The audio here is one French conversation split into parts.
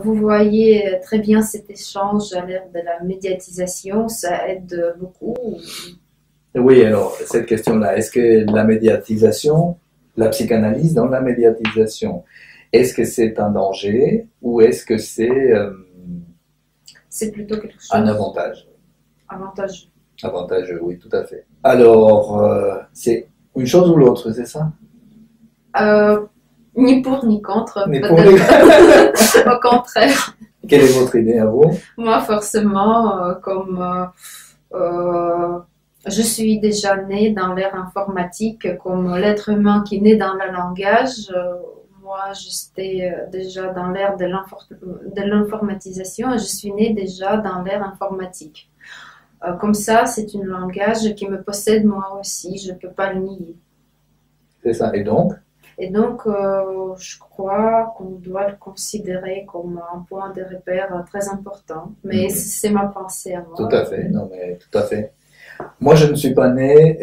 Vous voyez très bien cet échange à l'ère de la médiatisation, ça aide beaucoup. Oui, alors, cette question-là, est-ce que la médiatisation, la psychanalyse dans la médiatisation, est-ce que c'est un danger ou est-ce que c'est C'est plutôt quelque un chose avantage? avantageux. Avantageux, oui, tout à fait. Alors, c'est une chose ou l'autre, c'est ça? Euh, Ni pour ni contre, Mais pour les... peut-être au contraire. Quelle est votre idée à vous? Moi, forcément, euh, je suis déjà née dans l'ère informatique, comme l'être humain qui naît dans le langage. Moi, j'étais déjà dans l'ère de l'informatisation et je suis née déjà dans l'ère informatique. Comme ça, c'est un langage qui me possède moi aussi, je ne peux pas le nier. C'est ça. Et donc, Et donc, je crois qu'on doit le considérer comme un point de repère très important. Mais c'est ma pensée à tout moi. à fait, non mais tout à fait. Moi, je ne suis pas né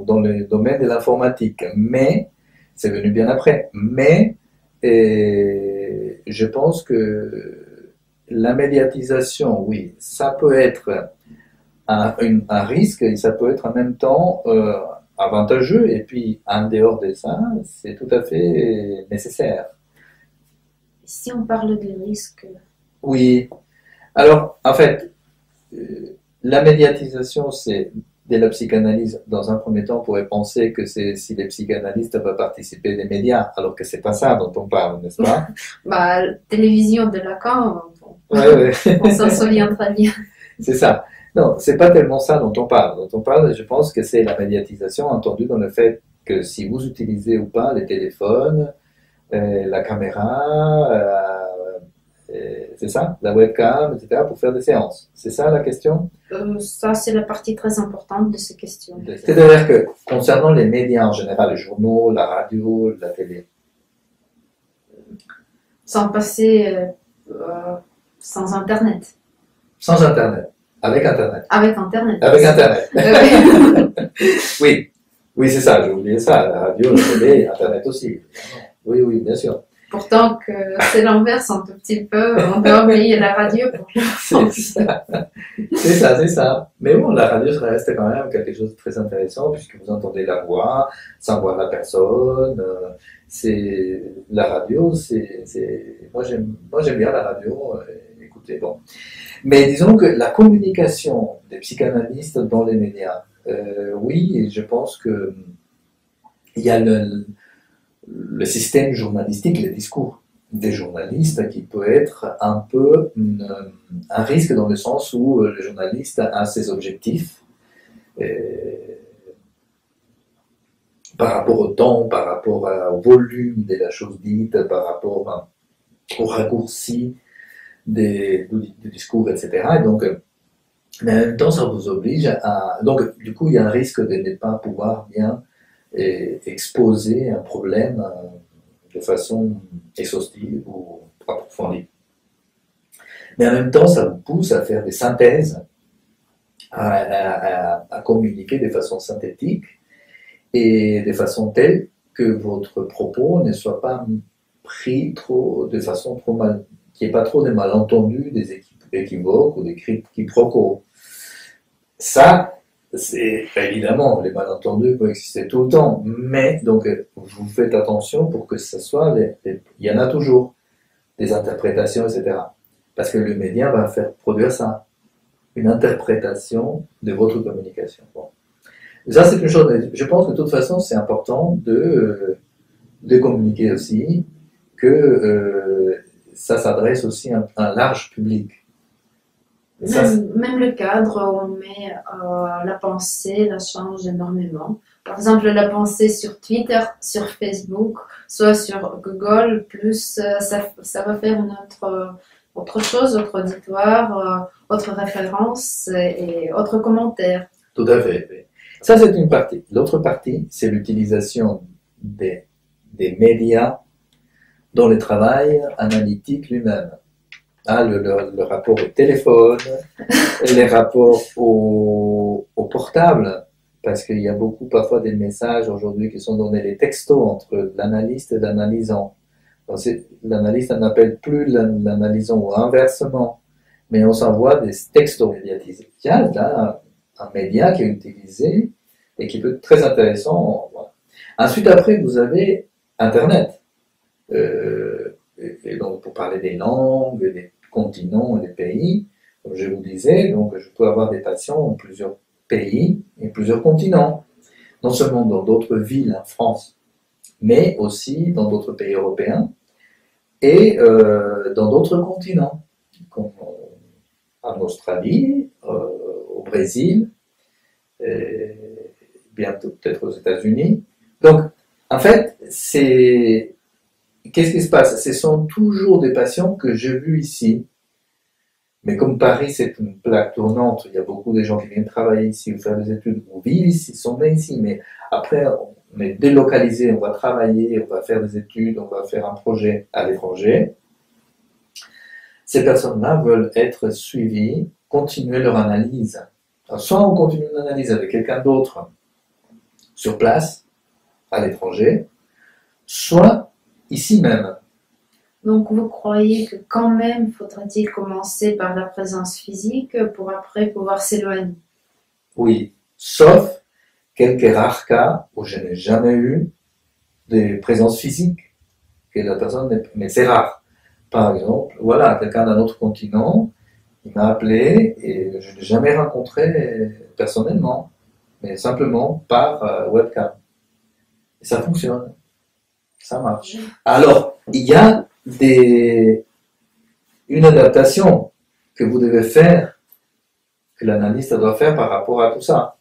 dans le domaine de l'informatique, mais c'est venu bien après. Mais je pense que la médiatisation, oui, ça peut être un risque et ça peut être en même temps avantageux. Et puis, en dehors de ça, c'est tout à fait nécessaire. Si on parle de risque, Oui. Alors, en fait, la médiatisation, c'est de la psychanalyse. Dans un premier temps, on pourrait penser que c'est si les psychanalystes peuvent participer des médias, alors que c'est pas ça dont on parle, n'est-ce pas? bah, télévision de Lacan, Ouais, ouais. on s'en souvient très bien. C'est ça. Non, c'est pas tellement ça dont on parle. Dont on parle, je pense que c'est la médiatisation entendue dans le fait que si vous utilisez ou pas les téléphones, la caméra, c'est ça, la webcam, etc., pour faire des séances. C'est ça la question? Ça, c'est la partie très importante de ces questions. C'est-à-dire que concernant les médias en général, les journaux, la radio, la télé, Sans passer euh, sans Internet. sans Internet, avec Internet. Avec Internet. Avec Internet. Oui. Oui, oui, c'est ça, j'ai oublié ça, la radio, la télé, Internet aussi. Oui, oui, bien sûr. Pourtant que c'est l'inverse un tout petit peu, on doit oublier la radio pour C'est ça. C'est ça, c'est ça. Mais bon, la radio, ça reste quand même quelque chose de très intéressant puisque vous entendez la voix sans voir la personne. C'est la radio, moi j'aime bien la radio. Écoutez, bon. Mais disons que la communication des psychanalystes dans les médias, oui, et je pense que il y a le système journalistique, les discours des journalistes qui peut être un peu un risque dans le sens où le journaliste a ses objectifs par rapport au temps, par rapport au volume de la chose dite, par rapport au raccourci du discours, etc. Et donc, mais en même temps, ça vous oblige à... Donc, du coup, il y a un risque de ne pas pouvoir bien exposer un problème de façon exhaustive ou approfondie. Mais en même temps, ça vous pousse à faire des synthèses, à communiquer de façon synthétique et de façon telle que votre propos ne soit pas pris de façon trop mal, qu'il n'y ait pas trop de malentendus, des équivoques ou des quiproquos. Ça, c'est évidemment, les malentendus peuvent exister tout le temps, mais donc vous faites attention pour que ce soit, il y en a toujours des interprétations, etc. Parce que le média va faire produire ça, une interprétation de votre communication. Bon. Ça, c'est une chose, je pense que de toute façon, c'est important de communiquer aussi, que ça s'adresse aussi à un large public. Même le cadre où on met la pensée, la change énormément. Par exemple, la pensée sur Twitter, sur Facebook, soit sur Google, plus ça va faire une autre chose, autre auditoire, autre référence et autre commentaire. Tout à fait. Ça, c'est une partie. L'autre partie, c'est l'utilisation des médias dans le travail analytique lui-même. Ah, le rapport au téléphone, les rapports au portable, parce qu'il y a beaucoup parfois des messages aujourd'hui qui sont donnés, les textos entre l'analyste et l'analysant. L'analyste n'appelle plus l'analysant ou inversement, mais on s'envoie des textes médiatisés. Il y a là un média qui est utilisé et qui peut être très intéressant. Voilà. Ensuite, après, vous avez Internet. Et donc, pour parler des langues, des continents et des pays, comme je vous disais, donc je peux avoir des patients en plusieurs pays et plusieurs continents. Non seulement dans d'autres villes en France, mais aussi dans d'autres pays européens et dans d'autres continents, comme en Australie, au Brésil, et bientôt peut-être aux États-Unis. Donc, en fait, qu'est-ce qui se passe? Ce sont toujours des patients que j'ai vus ici. Mais comme Paris, c'est une plaque tournante, il y a beaucoup de gens qui viennent travailler ici ou faire des études ou vivent ici, sont nés ici, mais après, on est délocalisé, on va travailler, on va faire des études, on va faire un projet à l'étranger. Ces personnes-là veulent être suivies, continuer leur analyse. Alors, soit on continue l'analyse avec quelqu'un d'autre sur place, à l'étranger, soit ici même. Donc, vous croyez que quand même, faudrait-il commencer par la présence physique pour après pouvoir s'éloigner? Oui, sauf quelques rares cas où je n'ai jamais eu de présence physique, que la personne mais c'est rare. Par exemple, voilà, quelqu'un d'un autre continent, il m'a appelé et je ne l'ai jamais rencontré personnellement, mais simplement par webcam. Et ça fonctionne, ça marche. Alors, il y a une adaptation que vous devez faire, que l'analyste doit faire par rapport à tout ça.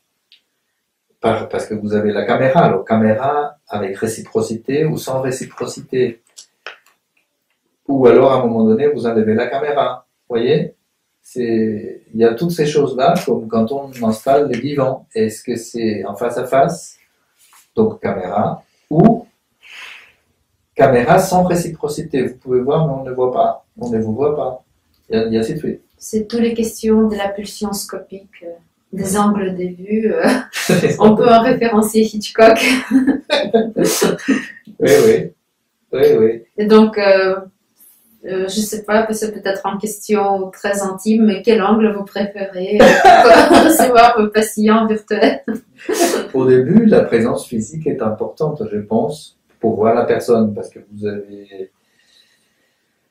Parce que vous avez la caméra, alors caméra avec réciprocité ou sans réciprocité. Ou alors, à un moment donné, vous enlevez la caméra. Vous voyez? Il y a toutes ces choses-là, comme quand on installe les divans. Est-ce que c'est en face à face, donc caméra, ou caméra sans réciprocité? Vous pouvez voir, mais on ne voit pas. On ne vous voit pas. Il y a ainsi de suite. C'est toutes les questions de la pulsion scopique, des angles de vue. On peut en référencer Hitchcock. Oui. Et donc, je ne sais pas, c'est peut-être une question très intime, mais quel angle vous préférez pour recevoir vos patients virtuels? Au début, la présence physique est importante, je pense, pour voir la personne, parce que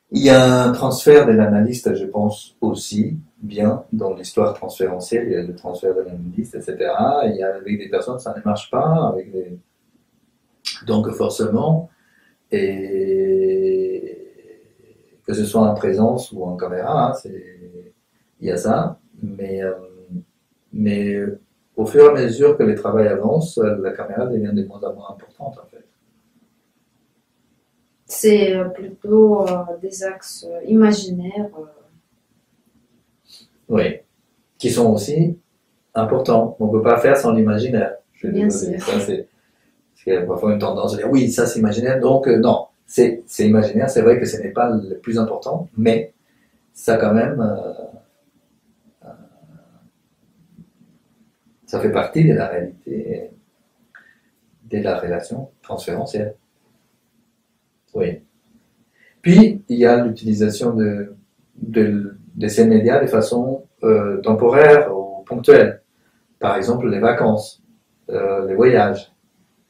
il y a un transfert de l'analyste, je pense, aussi, bien, dans l'histoire transférentielle, il y a le transfert de l'analyste, etc. Il y a avec des personnes, ça ne marche pas, donc forcément, et que ce soit en présence ou en caméra, il y a ça, mais au fur et à mesure que le travail avance, la caméra devient de moins en moins importante, en fait. C'est plutôt des axes imaginaires. Oui, qui sont aussi importants. On ne peut pas faire sans l'imaginaire. Je suis Bien désolé. sûr. Ça, parce qu'il y a parfois une tendance à dire oui, ça c'est imaginaire, donc non, c'est imaginaire, c'est vrai que ce n'est pas le plus important, mais ça quand même, ça fait partie de la réalité de la relation transférentielle. Oui. Puis, il y a l'utilisation de ces médias de façon temporaire ou ponctuelle. Par exemple, les vacances, les voyages.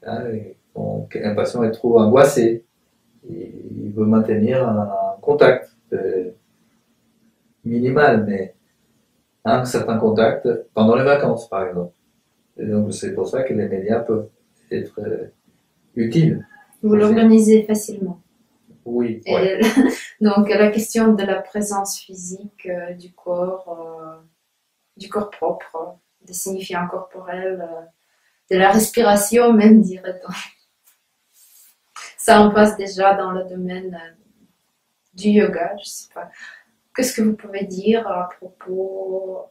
Hein, donc, un patient est trop angoissé. Il veut maintenir un contact minimal, mais un certain contact pendant les vacances, par exemple. Et donc, c'est pour ça que les médias peuvent être utiles. Vous l'organisez facilement. Oui. Et Ouais. donc, la question de la présence physique du corps propre, des signifiants corporels, de la respiration même, dirait-on. Ça, on passe déjà dans le domaine du yoga, je sais pas. Qu'est-ce que vous pouvez dire à propos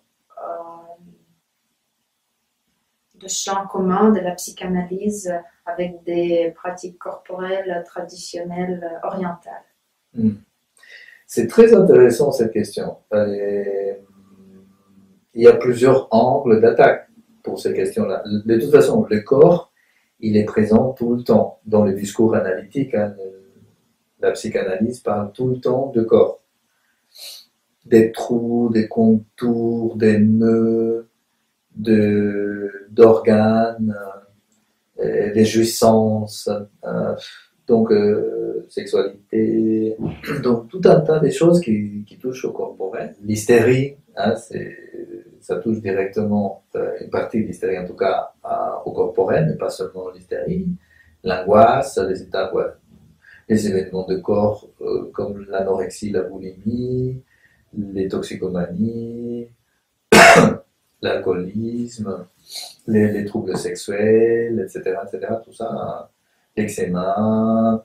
de champs communs de la psychanalyse avec des pratiques corporelles traditionnelles orientales? C'est très intéressant cette question. Il y a plusieurs angles d'attaque pour ces questions-là. De toute façon, le corps, il est présent tout le temps dans le discours analytique. Hein. la psychanalyse parle tout le temps de corps. Des trous, des contours, des nœuds, d'organes, des jouissances, donc sexualité, donc tout un tas de choses qui touchent au corporel. L'hystérie, hein, ça touche directement, une partie de l'hystérie en tout cas, au corporel, mais pas seulement l'hystérie. L'angoisse, les états, ouais, les événements de corps comme l'anorexie, la boulimie, les toxicomanies, l'alcoolisme, les troubles sexuels, etc., tout ça, l'eczéma,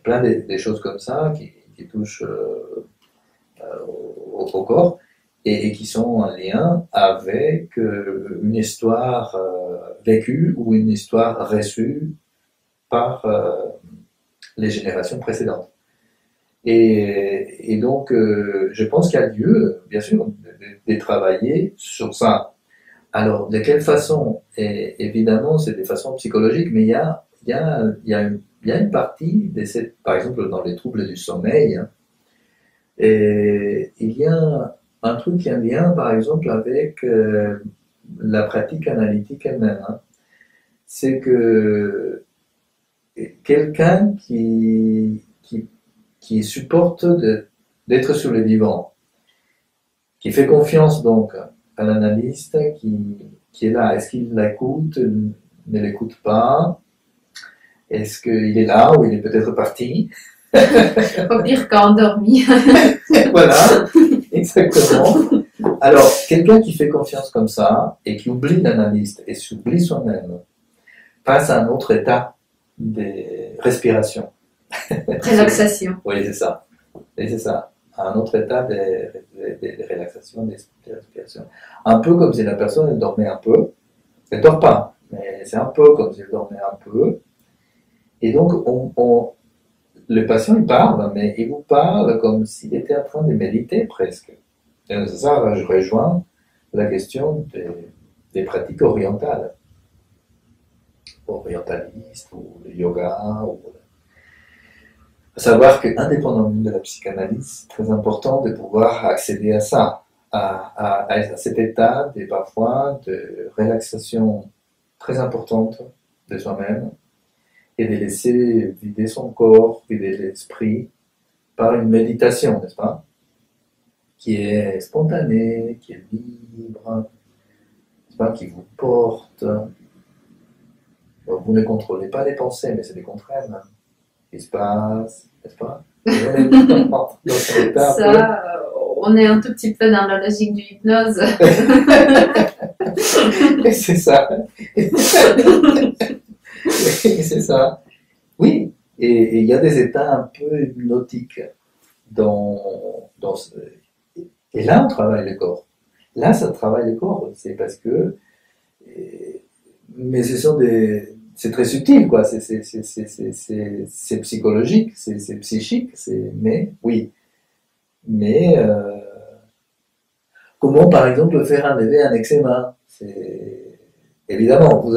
plein des choses comme ça qui touchent au corps et qui sont en lien avec une histoire vécue ou une histoire reçue par les générations précédentes. Et donc, je pense qu'il y a lieu, bien sûr, de travailler sur ça. Alors, de quelle façon? Et évidemment, c'est des façons psychologiques, mais il y a une partie, par exemple, dans les troubles du sommeil, hein, et il y a un truc qui est en lien, par exemple, avec la pratique analytique elle-même. Hein. C'est que quelqu'un qui supporte d'être sur le vivant, qui fait confiance donc à l'analyste qui est là. Est-ce qu'il l'écoute, ne l'écoute pas? Est-ce qu'il est là ou il est peut-être parti? Au pire qu'endormi. Voilà, exactement. Alors, quelqu'un qui fait confiance comme ça et qui oublie l'analyste et s'oublie soi-même passe à un autre état de respiration. Relaxation. Oui, c'est ça. Et c'est ça. Un autre état de relaxation, de respiration. Un peu comme si la personne elle dormait un peu. Elle ne dort pas, mais c'est un peu comme si elle dormait un peu. Et donc, le patient il parle, mais il vous parle comme s'il était en train de méditer presque. Et c'est ça, je rejoins la question des pratiques orientales. Orientalistes, ou le yoga, à savoir qu'indépendamment de la psychanalyse, c'est très important de pouvoir accéder à ça, à cet état parfois de relaxation très importante de soi-même et de laisser vider son corps, vider l'esprit par une méditation, n'est-ce pas? Qui est spontanée, qui est libre, n'est-ce pas? Qui vous porte. Vous ne contrôlez pas les pensées, mais c'est des contraintes qui se passent, n'est-ce pas? Ça, on est un tout petit peu dans la logique du hypnose. C'est ça. C'est ça. Oui, et il y a des états un peu hypnotiques et là, on travaille le corps. Là, ça travaille le corps. C'est parce que... Mais c'est très subtil, quoi. C'est psychologique, c'est psychique, mais oui. Mais comment, par exemple, faire enlever un eczéma? Évidemment, vous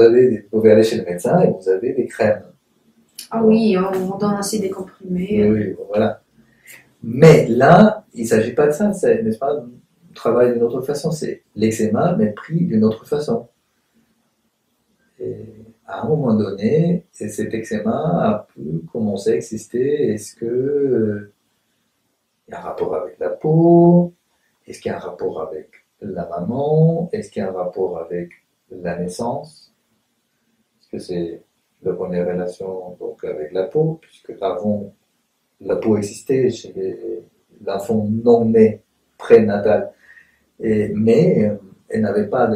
pouvez aller chez le médecin et vous avez des crèmes. Ah oui, on donne aussi des comprimés. Oui, voilà. Mais là, il ne s'agit pas de ça, n'est-ce pas? On travaille d'une autre façon. C'est l'eczéma, mais pris d'une autre façon. Et à un moment donné, cet eczéma a pu commencer à exister. Est-ce qu'il y a un rapport avec la peau? Est-ce qu'il y a un rapport avec la maman? Est-ce qu'il y a un rapport avec la naissance? Est-ce que c'est la première relation donc, avec la peau? Puisque avant, la peau existait chez l'enfant non né, prénatal. Mais elle n'avait pas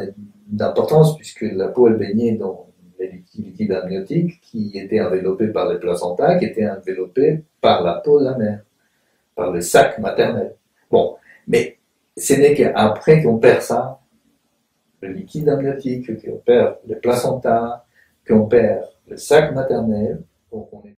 d'importance puisque la peau elle baignait dans les liquides amniotiques qui étaient enveloppés par les placentas, qui étaient enveloppés par la peau de la mère, par le sac maternel. Bon, mais ce n'est qu'après qu'on perd ça, le liquide amniotique, qu'on perd les placentas, qu'on perd le sac maternel, donc on est